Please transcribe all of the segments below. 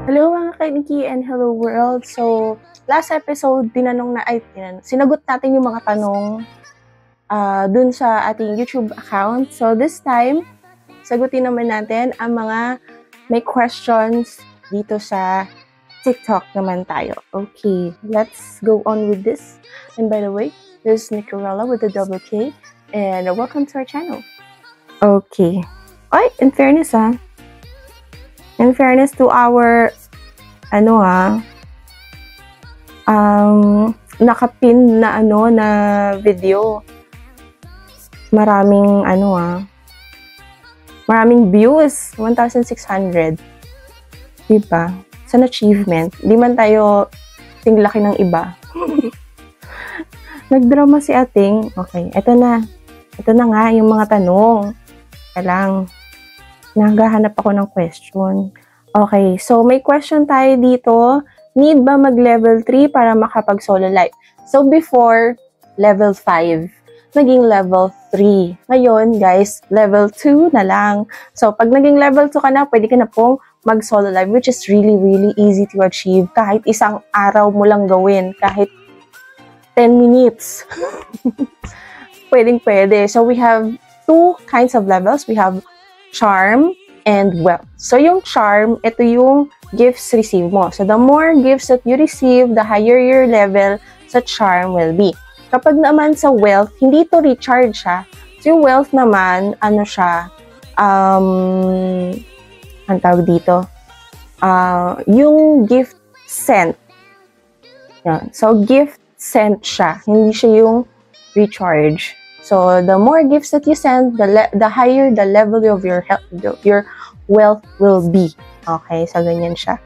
Hello mga ka-Nikki and hello world. So, last episode, sinagot natin yung mga tanong dun sa ating YouTube account. So, this time, sagutin naman natin ang mga may questions dito sa TikTok naman tayo. Okay, let's go on with this. And by the way, this is Nicorella with the double K and welcome to our channel. Okay. Ay, in fairness to our nakapin na na video. Maraming views, 1,600. Diba? It's an achievement. Di man tayo tinglaki ng iba. Nagdrama si ating. Okay, ito na. Ito na nga yung mga tanong. Lang. Naghahanap ako ng question. Okay, so may question tayo dito. Need ba mag-level 3 para makapag-solo live? So before, level 5. Naging level 3. Ngayon, guys, level 2 na lang. So pag naging level 2 ka na, pwede ka na pong mag-solo live, which is really, really easy to achieve. Kahit isang araw mo lang gawin. Kahit 10 minutes. Pwedeng-pwede. So we have two kinds of levels. We have charm and wealth. So yung charm, ito yung gifts receive mo. So the more gifts that you receive, the higher your level sa charm will be. Kapag naman sa wealth, hindi to recharge siya. So yung wealth naman, ang tawag dito? Yung gift sent. Yan. So gift sent siya. Hindi siya yung recharge. So, the more gifts that you send, the higher the level of your wealth will be. Okay, so ganyan siya.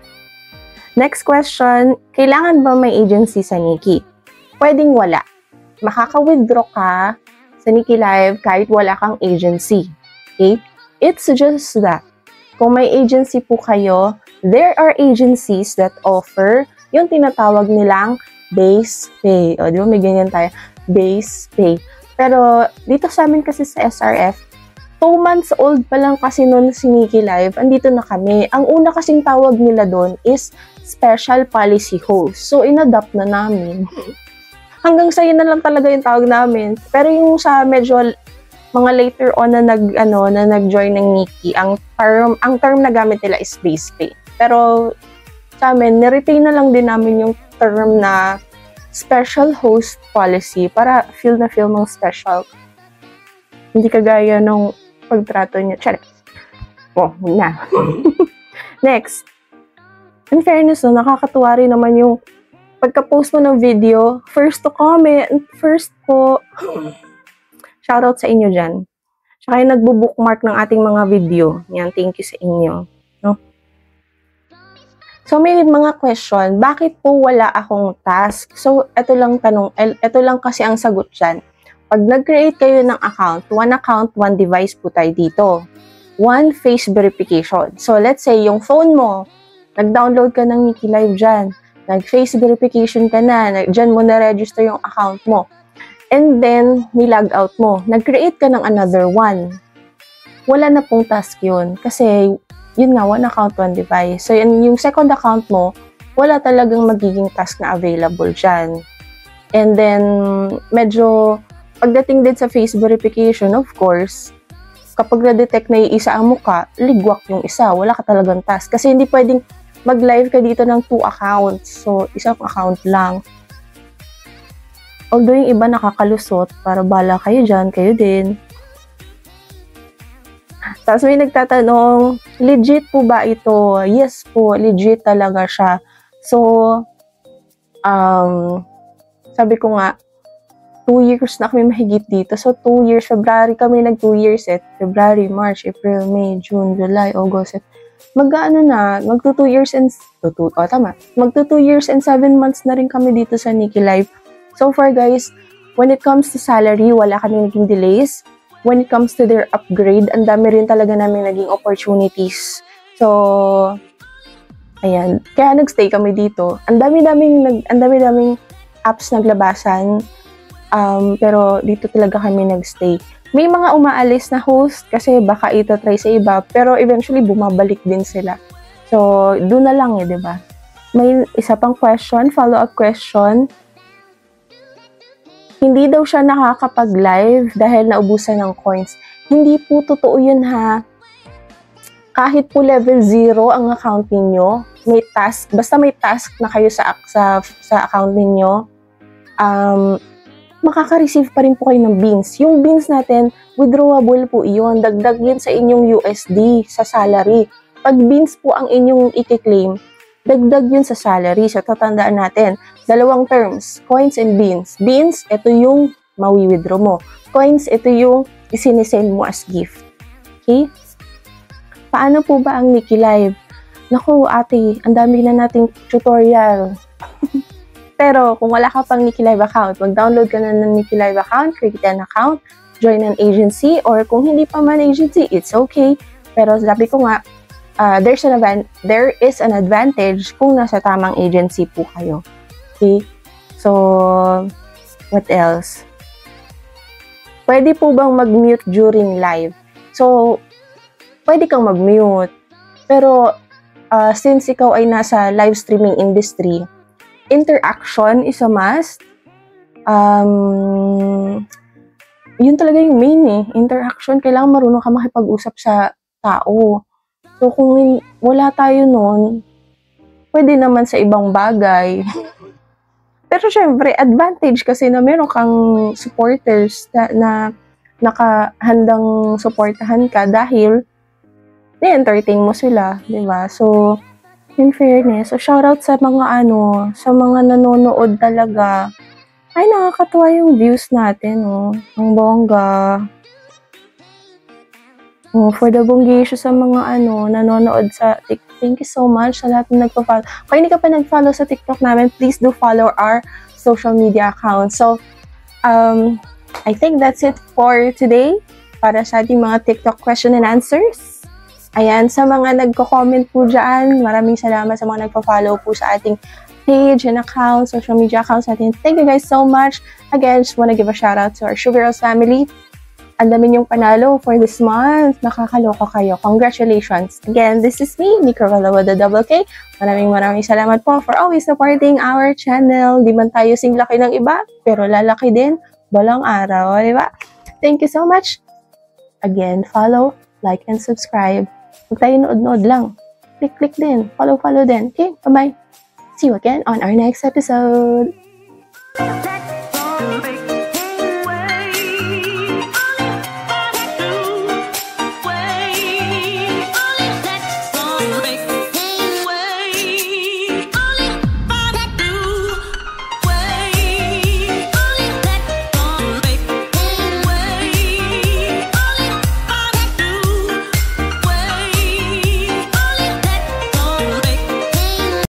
Next question, kailangan ba may agency sa Nikki? Pwedeng wala. Makaka-withdraw ka sa Nikki Live kahit wala kang agency. Okay? It's just that, kung may agency po kayo, there are agencies that offer yung tinatawag nilang base pay. O, di ba may ganyan tayo? Base pay. Pero, dito sa amin kasi sa SRF, 2 months old pa lang kasi noon si Nikki Live, andito na kami. Ang una kasing tawag nila doon is Special Policy Host. So, inadapt na namin. Hanggang sa yun na lang talaga yung tawag namin. Pero yung sa medyo mga later on na nag-join ng Nikki, ang term na gamit nila is base pay. Pero, sa amin, niretain na lang din namin yung term na special host policy para feel na feel mong special. Hindi kagaya nung pagtrato niya. Charet. Oh, na. Next. In fairness, nakakatuwa rin naman yung pagka-post mo ng video, first to comment, first po. Shoutout sa inyo dyan. Tsaka yung nagbo-bookmark ng ating mga video. Yan, thank you sa inyo. No? So, may mga question, bakit po wala akong task? So, ito lang kasi ang sagot dyan. Pag nag-create kayo ng account, one device po tayo dito. One face verification. So, let's say, yung phone mo, nag-download ka ng Nikki Live dyan, nag-face verification ka na, dyan mo na-register yung account mo. And then, nilog out mo. Nag-create ka ng another one. Wala na pong task yun. Kasi, yun nga, one account, one device. So, yung second account mo, wala talagang magiging task na available dyan. And then, medyo, pagdating din sa face verification, of course, kapag na-detect na yung isa ang mukha, ligwak yung isa. Wala ka talagang task. Kasi hindi pwedeng mag-live ka dito ng 2 accounts. So, isang account lang. Although yung iba nakakalusot, para bala kayo dyan, kayo din. Tapos may nagtatanong, legit po ba ito? Yes po, legit talaga siya. So, sabi ko nga, 2 years na kami mahigit dito. So, 2 years, February kami 2 years February, March, April, May, June, July, August, magto 2 years and, magto 2 years and 7 months na rin kami dito sa Nikki Live. So far guys, when it comes to salary, wala kami naging delays. When it comes to their upgrade, ang dami rin talaga namin naging opportunities. So, ayan. Kaya nagstay kami dito. Ang dami-daming apps naglabasan. Pero dito talaga kami nagstay. May mga umaalis na host kasi baka itatry sa iba, pero eventually bumabalik din sila. So, doon na lang di ba? May isa pang question, follow-up question. Hindi daw siya nakakapag-live dahil naubusan ng coins. Hindi po totoo yun ha. Kahit po level 0 ang account ninyo, may task, basta may task na kayo sa account ninyo, makaka-receive pa rin po kayo ng beans. Yung beans natin, withdrawable po iyon. Dagdag yun sa inyong USD, sa salary. Pag beans po ang inyong i-claim, dagdag yun sa salary. So, tatandaan natin, dalawang terms, coins and beans. Beans, ito yung mawi-withdraw mo. Coins, ito yung isinisend mo as gift. Okay? Paano po ba ang Nikki Live? Naku, ate, ang dami na nating tutorial. Pero, kung wala ka pang Nikki Live account, mag-download ka na ng Nikki Live account, create an account, join an agency, or kung hindi pa man agency, it's okay. Pero sabi ko nga, there is an advantage kung nasa tamang agency po kayo. Okay? So, what else? Pwede po bang mag-mute during live? So, pwede kang mag-mute. Pero, since ikaw ay nasa live streaming industry, interaction is a must. Yun talaga yung main eh. Interaction, kailangan marunong ka makipag-usap sa tao. So, kung wala tayo nun, pwede naman sa ibang bagay. Pero syempre, advantage kasi na meron kang supporters na nakahandang supportahan ka dahil ni-entertain mo sila, di ba? So, in fairness, so shoutout sa mga sa mga nanonood talaga. Ay, nakakatuwa yung views natin, oh. Ang bongga. For the bonggisyo sa mga nanonood sa TikTok. Thank you so much sa lahat na nagpa-follow. Kung hindi ka pa nag-follow sa TikTok namin, please do follow our social media accounts. So, I think that's it for today para sa ating mga TikTok question and answers. Ayan, sa mga nagko-comment po dyan, maraming salamat sa mga nagpa-follow po sa ating page and account, social media accounts natin. Thank you guys so much. Again, just want to give a shout out to our Sugar Rose family. Ang dami niyong panalo for this month. Nakakaloko kayo. Congratulations. Again, this is me, Nikki Ravella with the Double K. Maraming salamat po for always supporting our channel. Di man tayo sing laki ng iba, pero lalaki din. Walang araw, di ba? Thank you so much. Again, follow, like, and subscribe. Huwag tayo nood-nood lang. Click din. Follow din. Okay, bye-bye. See you again on our next episode. Make